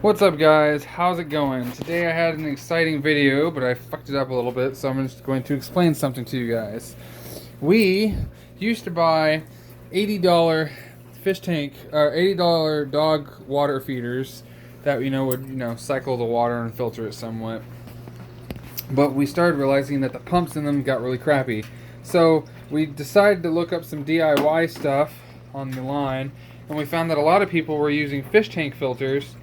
What's up guys, how's it going? Today I had an exciting video, but I fucked it up a little bit, so I'm just going to explain something to you guys. We used to buy $80 fish tank, or $80 dog water feeders that, would, cycle the water and filter it somewhat. But we started realizing that the pumps in them got really crappy. So we decided to look up some DIY stuff on the line, and we found that a lot of people were using fish tank filters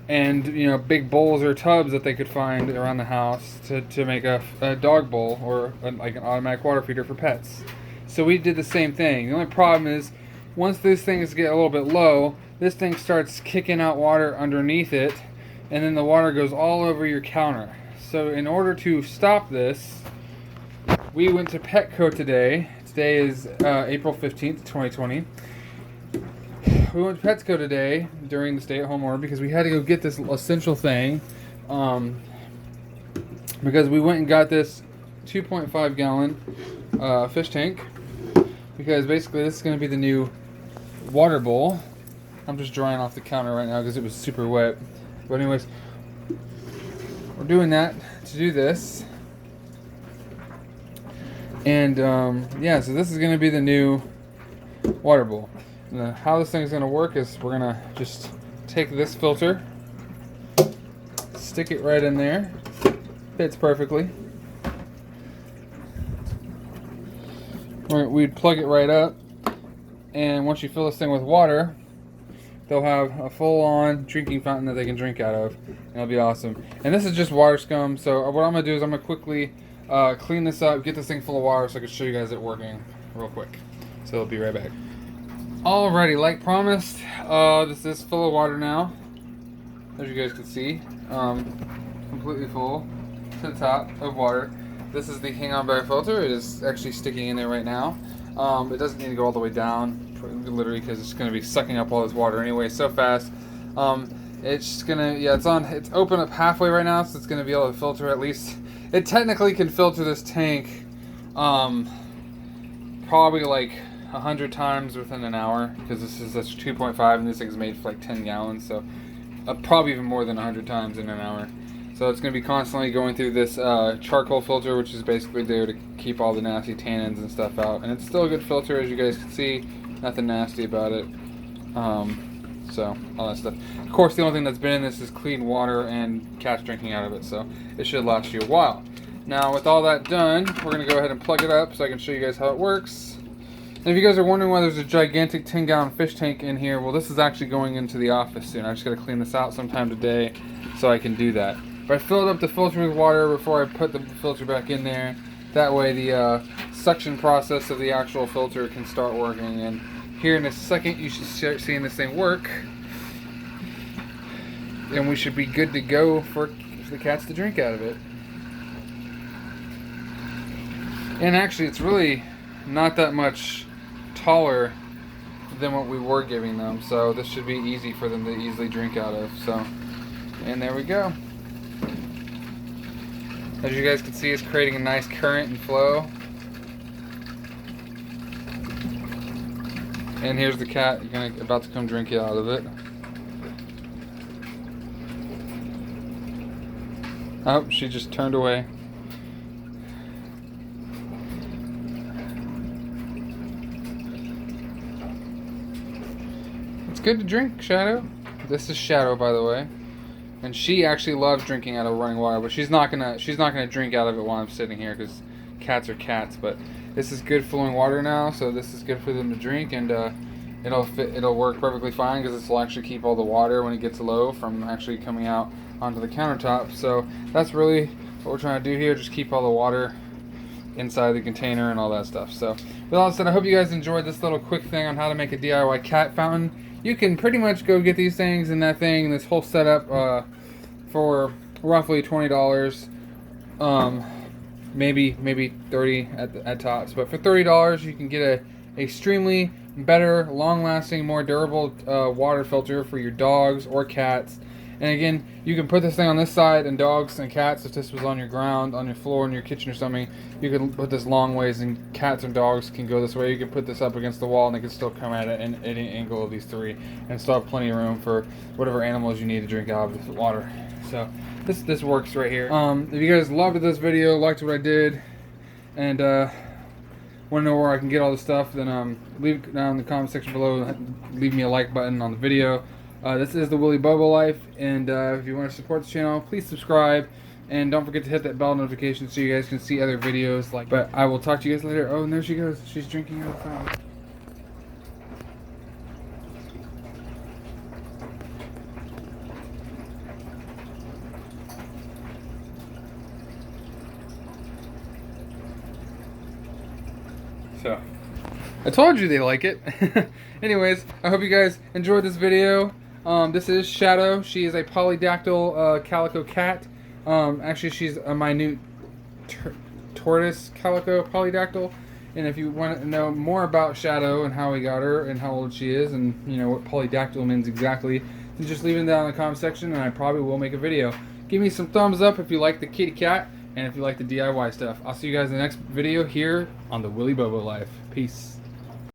and big bowls or tubs that they could find around the house to make a dog bowl or like an automatic water feeder for pets. So we did the same thing. The only problem is once these things get a little bit low, this thing starts kicking out water underneath it, and then the water goes all over your counter. So in order to stop this, we went to Petco today. Today is April 15th, 2020. We went to Petco today during the stay-at-home order because we had to go get this essential thing. Because we went and got this 2.5 gallon fish tank. Because basically this is going to be the new water bowl. I'm just drying off the counter right now because it was super wet. But anyways, we're doing that to do this. And yeah, so this is going to be the new water bowl. Now, how this thing is going to work is we're going to just take this filter, stick it right in there, fits perfectly. We'd plug it right up, and once you fill this thing with water, they'll have a full-on drinking fountain that they can drink out of, and it'll be awesome. And this is just water scum, so what I'm going to do is I'm going to quickly clean this up, get this thing full of water so I can show you guys it working real quick. So I'll be right back. Alrighty, like promised, this is full of water now, as you guys can see, completely full to the top of water. This is the Hang On Bear filter. It is actually sticking in there right now. It doesn't need to go all the way down, literally, because it's going to be sucking up all this water anyway so fast. It's gonna, it's open up halfway right now, so it's going to be able to filter at least. It technically can filter this tank, probably like 100 times within an hour, because this is 2.5 and this thing's made for like 10 gallons, so probably even more than 100 times in an hour. So it's going to be constantly going through this charcoal filter, which is basically there to keep all the nasty tannins and stuff out. And it's still a good filter, as you guys can see. Nothing nasty about it. So all that stuff. Of course, the only thing that's been in this is clean water and cats drinking out of it, so it should last you a while. Now with all that done, we're going to go ahead and plug it up so I can show you guys how it works. And if you guys are wondering why there's a gigantic 10-gallon fish tank in here, well, this is actually going into the office soon. I just got to clean this out sometime today so I can do that. But I filled up the filter with water before I put the filter back in there. That way the suction process of the actual filter can start working. And here in a second, you should start seeing this thing work. And we should be good to go for the cats to drink out of it. And actually, it's really not that much taller than what we were giving them, so this should be easy for them to easily drink out of. So, and there we go. As you guys can see, it's creating a nice current and flow. And here's the cat about to come drink it out of it. Oh, she just turned away. Good to drink, Shadow. This is Shadow, by the way, and she actually loves drinking out of running water, but she's not gonna drink out of it while I'm sitting here because cats are cats. But this is good flowing water now, so this is good for them to drink, and it'll work perfectly fine because this will actually keep all the water when it gets low from actually coming out onto the countertop. So that's really what we're trying to do here, just keep all the water inside the container and all that stuff. So with all that said, I hope you guys enjoyed this little quick thing on how to make a DIY cat fountain. You can pretty much go get these things and that thing, this whole setup, for roughly $20. Maybe 30 at tops. But for $30, you can get a extremely better, long-lasting, more durable water filter for your dogs or cats. And again, you can put this thing on this side, and dogs and cats, if this was on your ground, on your floor in your kitchen or something, you can put this long ways, and cats and dogs can go this way. You can put this up against the wall, and they can still come at it in any angle of these three, and still have plenty of room for whatever animals you need to drink out of the water. So this works right here. If you guys loved this video, liked what I did, and want to know where I can get all this stuff, then leave it down in the comment section below. Leave me a like button on the video. This is the Willy Bobo Life, and if you want to support the channel, please subscribe, and don't forget to hit that bell notification so you guys can see other videos. But I will talk to you guys later. Oh, and there she goes. She's drinking out of the fountain. So, I told you they like it. Anyways, I hope you guys enjoyed this video. This is Shadow. She is a polydactyl calico cat. Actually, she's a minute tortoise calico polydactyl. And if you want to know more about Shadow and how we got her and how old she is, and you know what polydactyl means exactly, then just leave it down in the comment section, and I probably will make a video. Give me some thumbs up if you like the kitty cat, and if you like the DIY stuff. I'll see you guys in the next video here on the Willy Bobo Life. Peace.